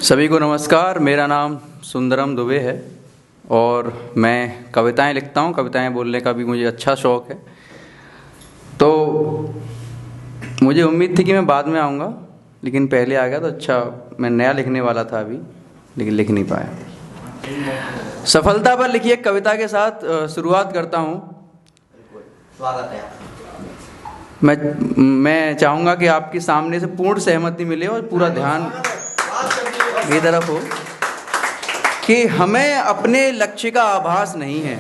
सभी को नमस्कार। मेरा नाम सुंदरम दुबे है और मैं कविताएं लिखता हूं। कविताएं बोलने का भी मुझे अच्छा शौक़ है। तो मुझे उम्मीद थी कि मैं बाद में आऊँगा, लेकिन पहले आ गया तो अच्छा। मैं नया लिखने वाला था अभी, लेकिन लिख नहीं पाया। सफलता पर लिखी एक कविता के साथ शुरुआत करता हूँ। स्वागत है। मैं चाहूँगा कि आपकी सामने से पूर्ण सहमति मिले और पूरा ध्यान मेरी तरफ हो कि हमें अपने लक्ष्य का आभास नहीं है।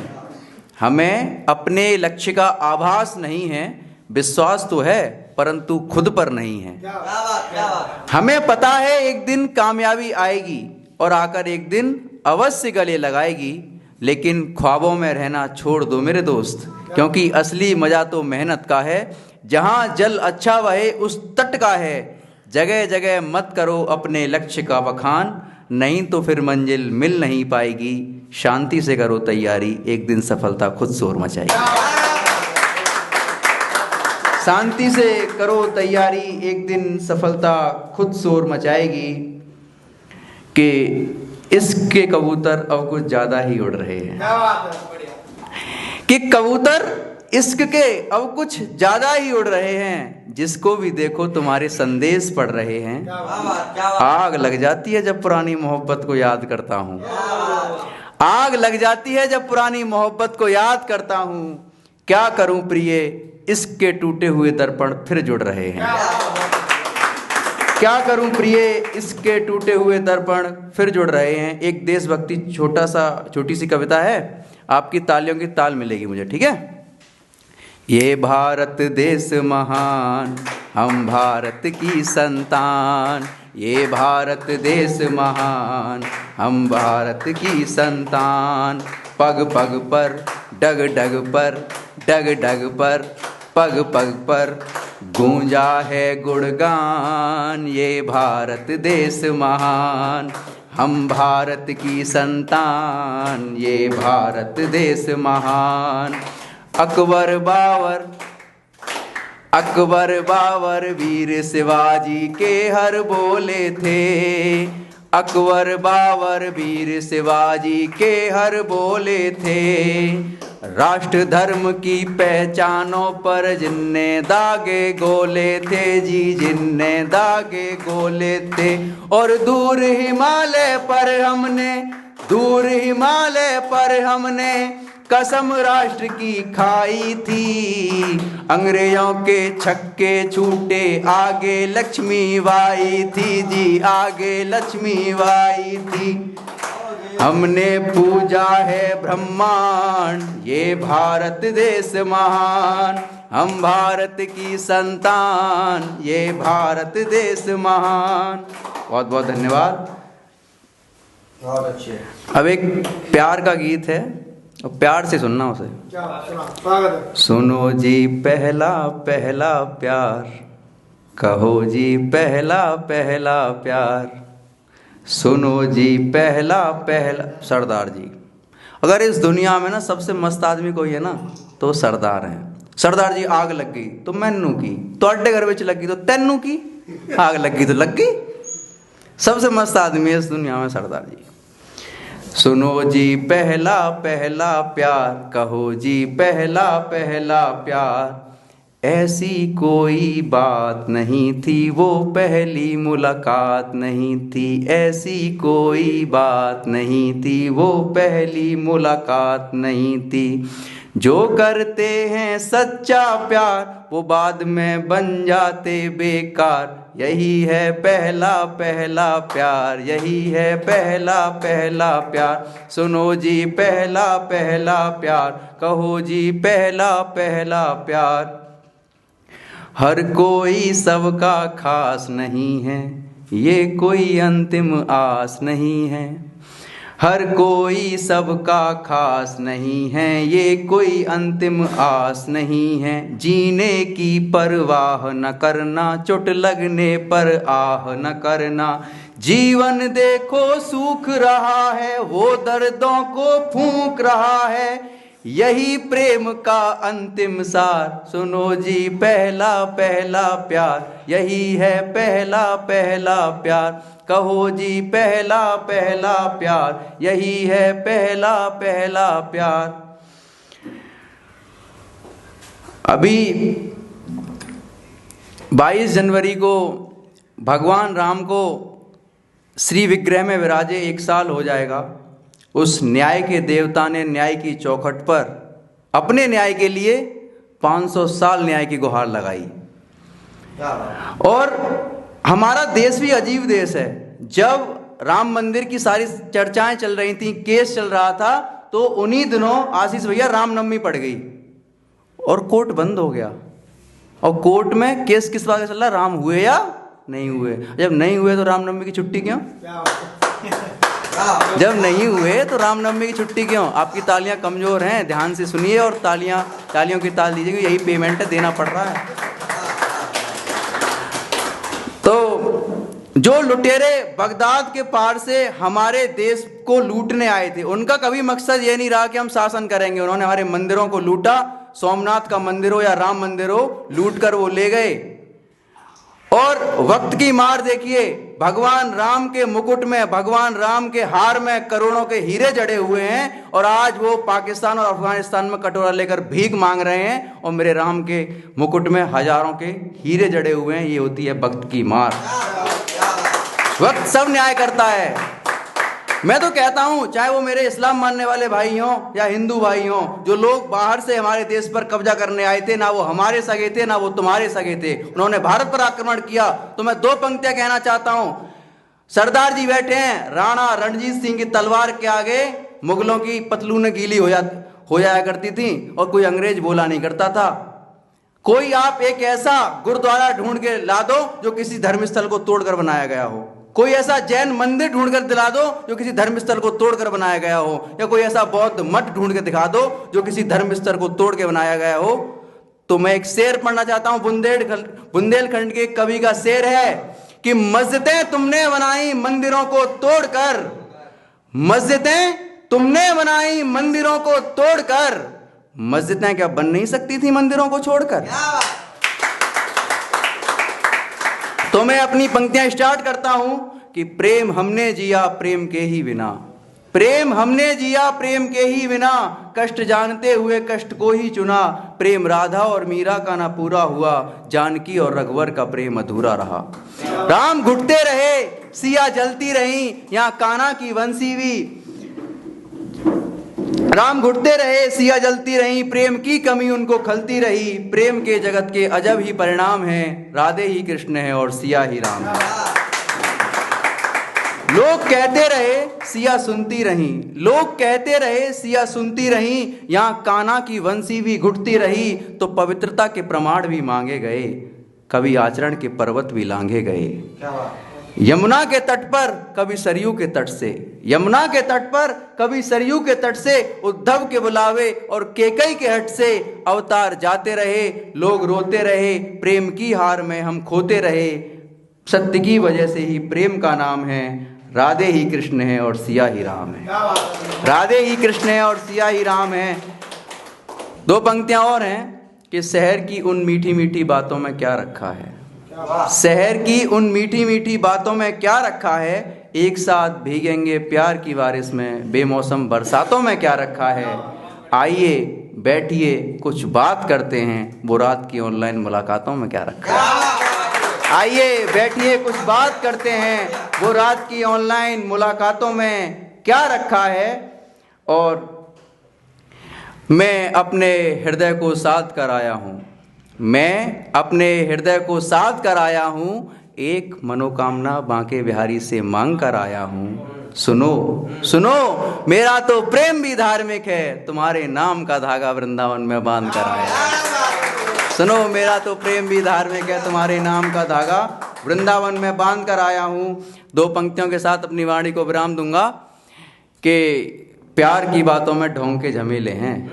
हमें अपने लक्ष्य का आभास नहीं है। विश्वास तो है परंतु खुद पर नहीं है। क्या बात। हमें पता है एक दिन कामयाबी आएगी और आकर एक दिन अवश्य गले लगाएगी, लेकिन ख्वाबों में रहना छोड़ दो मेरे दोस्त, क्योंकि असली मजा तो मेहनत का है। जहाँ जल अच्छा बहे उस तट का है। जगह जगह मत करो अपने लक्ष्य का बखान, नहीं तो फिर मंजिल मिल नहीं पाएगी। शांति से करो तैयारी, एक दिन सफलता खुद शोर मचाएगी। शांति से करो तैयारी, एक दिन सफलता खुद शोर मचाएगी। कि इसके कबूतर अब कुछ ज़्यादा ही उड़ रहे हैं। कि कबूतर इश्क के अब कुछ ज़्यादा ही उड़ रहे हैं। जिसको भी देखो तुम्हारे संदेश पढ़ रहे हैं। आग लग जाती है जब पुरानी मोहब्बत को याद करता हूँ। आग लग जाती है जब पुरानी मोहब्बत को याद करता हूँ। क्या करूँ प्रिय, इसके टूटे हुए दर्पण फिर जुड़ रहे हैं। क्या करूं प्रिय, इसके टूटे हुए दर्पण फिर जुड़ रहे हैं। एक देशभक्ति छोटी सी कविता है। आपकी तालियों की ताल मिलेगी मुझे, ठीक है। ये भारत देश महान, हम भारत की संतान। ये भारत देश महान, हम भारत की संतान। पग पग पर डग डग पर, डग डग पर, पग पग पर गूंजा है गुणगान। ये भारत देश महान, हम भारत की संतान। ये भारत देश महान। अकबर बाबर वीर शिवाजी के हर बोले थे। अकबर बाबर वीर शिवाजी के हर बोले थे। राष्ट्र धर्म की पहचानों पर जिनने दागे गोले थे जी, जिनने दागे गोले थे। और दूर हिमालय पर हमने कसम राष्ट्र की खाई थी। अंग्रेजों के छक्के छूटे, आगे लक्ष्मी बाई थी जी, आगे लक्ष्मी बाई थी। हमने पूजा है ब्रह्मांड, ये भारत देश महान। हम भारत की संतान, ये भारत देश महान। बहुत बहुत धन्यवाद। बहुत अच्छे। अब एक प्यार का गीत है और प्यार से सुनना उसे। सुनो जी पहला पहला प्यार, कहो जी पहला पहला प्यार। सुनो जी पहला पहला। सरदार जी, अगर इस दुनिया में ना सबसे मस्त आदमी कोई है ना तो सरदार हैं। सरदार जी आग लग गई तो मैनू की, तो अड्डे घर में लगी तो तैनू की, आग लग गई तो लग गई। सबसे मस्त आदमी है इस दुनिया में सरदार जी। सुनो जी पहला पहला प्यार, कहो जी पहला पहला प्यार। ऐसी कोई बात नहीं थी, वो पहली मुलाकात नहीं थी। ऐसी कोई बात नहीं थी, वो पहली मुलाकात नहीं थी। जो करते हैं सच्चा प्यार वो बाद में बन जाते बेकार। यही है पहला पहला प्यार, यही है पहला पहला प्यार। सुनो जी पहला पहला प्यार, कहो जी पहला पहला प्यार। हर कोई सबका खास नहीं है, ये कोई अंतिम आस नहीं है। हर कोई सबका खास नहीं है, ये कोई अंतिम आस नहीं है। जीने की परवाह न करना, चोट लगने पर आह न करना। जीवन देखो सूख रहा है, वो दर्दों को फूंक रहा है। यही प्रेम का अंतिम सार। सुनो जी पहला पहला प्यार, यही है पहला पहला प्यार। कहो जी पहला पहला प्यार, यही है पहला पहला प्यार। अभी 22 जनवरी को भगवान राम को श्री विग्रह में विराजे 1 साल हो जाएगा। उस न्याय के देवता ने न्याय की चौखट पर अपने न्याय के लिए 500 साल न्याय की गुहार लगाई। और हमारा देश भी अजीब देश है। जब राम मंदिर की सारी चर्चाएं चल रही थी, केस चल रहा था, तो उन्हीं दिनों आशीष भैया रामनवमी पड़ गई और कोर्ट बंद हो गया। और कोर्ट में केस किस बात का चल रहा, राम हुए या नहीं हुए। जब नहीं हुए तो रामनवमी की छुट्टी क्यों? जब नहीं हुए तो रामनवमी की छुट्टी क्यों? आपकी तालियां कमजोर हैं, ध्यान से सुनिए और तालियों की ताल दीजिए, यही पेमेंट है, देना पड़ रहा है। तो जो लुटेरे बगदाद के पार से हमारे देश को लूटने आए थे, उनका कभी मकसद ये नहीं रहा कि हम शासन करेंगे। उन्होंने हमारे मंदिरों को लूटा, सोमनाथ का मंदिर हो या राम मंदिर हो, लूट कर वो ले गए। और वक्त की मार देखिए, भगवान राम के मुकुट में, भगवान राम के हार में करोड़ों के हीरे जड़े हुए हैं, और आज वो पाकिस्तान और अफगानिस्तान में कटोरा लेकर भीख मांग रहे हैं, और मेरे राम के मुकुट में हजारों के हीरे जड़े हुए हैं। ये होती है वक्त की मार। वक्त सब न्याय करता है। मैं तो कहता हूं, चाहे वो मेरे इस्लाम मानने वाले भाई हों या हिंदू भाई हों, जो लोग बाहर से हमारे देश पर कब्जा करने आए थे, ना वो हमारे सगे थे ना वो तुम्हारे सगे थे, उन्होंने भारत पर आक्रमण किया। तो मैं 2 पंक्तियां कहना चाहता हूं। सरदार जी बैठे हैं, राणा रणजीत सिंह की तलवार के आगे मुगलों की पतलूनें गीली हो जाया करती थी और कोई अंग्रेज बोला नहीं करता था। कोई आप एक ऐसा गुरुद्वारा ढूंढ के ला दो जो किसी धर्मस्थल को तोड़कर बनाया गया हो, कोई ऐसा जैन मंदिर ढूंढकर दिला दो जो किसी धर्मस्थल को तोड़कर बनाया गया हो, या कोई ऐसा बौद्ध मठ ढूंढ के दिखा दो जो किसी धर्मस्थल को तोड़ के बनाया गया हो। तो मैं एक शेर पढ़ना चाहता हूं, बुंदेलखंड के कवि का शेर है कि मस्जिदें तुमने बनाई मंदिरों को तोड़कर, मस्जिदें तुमने बनाई मंदिरों को तोड़कर। मस्जिदें क्या बन नहीं सकती थी मंदिरों को छोड़कर? तो मैं अपनी पंक्तियां स्टार्ट करता हूं कि प्रेम हमने जिया प्रेम के ही बिना, प्रेम हमने जिया प्रेम के ही बिना, कष्ट जानते हुए कष्ट को ही चुना। प्रेम राधा और मीरा का ना पूरा हुआ, जानकी और रघुवर का प्रेम अधूरा रहा। राम घुटते रहे सिया जलती रही, यहाँ कान्हा की बंसी भी। राम घुटते रहे सिया जलती रही, प्रेम की कमी उनको खलती रही। प्रेम के जगत के अजब ही परिणाम हैं, राधे ही कृष्ण है और सिया ही राम है। लोग कहते रहे सिया सुनती रही, लोग कहते रहे सिया सुनती रही, यहाँ कान्हा की वंशी भी घुटती रही। तो पवित्रता के प्रमाण भी मांगे गए, कभी आचरण के पर्वत भी लांघे गए। यमुना के तट पर कभी सरयू के तट से, यमुना के तट पर कभी सरयू के तट से, उद्धव के बुलावे और केकई के हट से अवतार जाते रहे। लोग रोते रहे प्रेम की हार में हम खोते रहे, सत्य की वजह से ही प्रेम का नाम है, राधे ही कृष्ण है और सिया ही राम है। राधे ही कृष्ण है और सिया ही राम है। 2 पंक्तियां और हैं कि शहर की उन मीठी मीठी बातों में क्या रखा है, शहर की उन मीठी मीठी बातों में क्या रखा है, एक साथ भीगेंगे प्यार की बारिश में, बेमौसम बरसातों में क्या रखा है। आइए बैठिए कुछ बात करते हैं, वो रात की ऑनलाइन मुलाकातों में क्या रखा है। आइए बैठिए कुछ बात करते हैं, वो रात की ऑनलाइन मुलाकातों में क्या रखा है। और मैं अपने हृदय को साध कर आया हूँ, मैं अपने हृदय को साध कर आया हूँ, एक मनोकामना बांके बिहारी से मांग कर आया हूँ। सुनो सुनो मेरा तो प्रेम भी धार्मिक है, तुम्हारे नाम का धागा वृंदावन में बांध कर आया। सुनो मेरा तो प्रेम भी धार्मिक है, तुम्हारे नाम का धागा वृंदावन में बांध कर आया हूँ। 2 पंक्तियों के साथ अपनी वाणी को विराम दूंगा कि प्यार की बातों में ढोंग के झमेले हैं,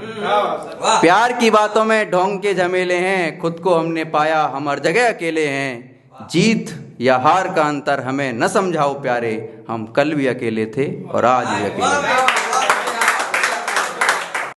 प्यार की बातों में ढोंग के झमेले हैं, खुद को हमने पाया हम हर जगह अकेले हैं। जीत या हार का अंतर हमें न समझाओ प्यारे, हम कल भी अकेले थे और आज भी अकेले हैं।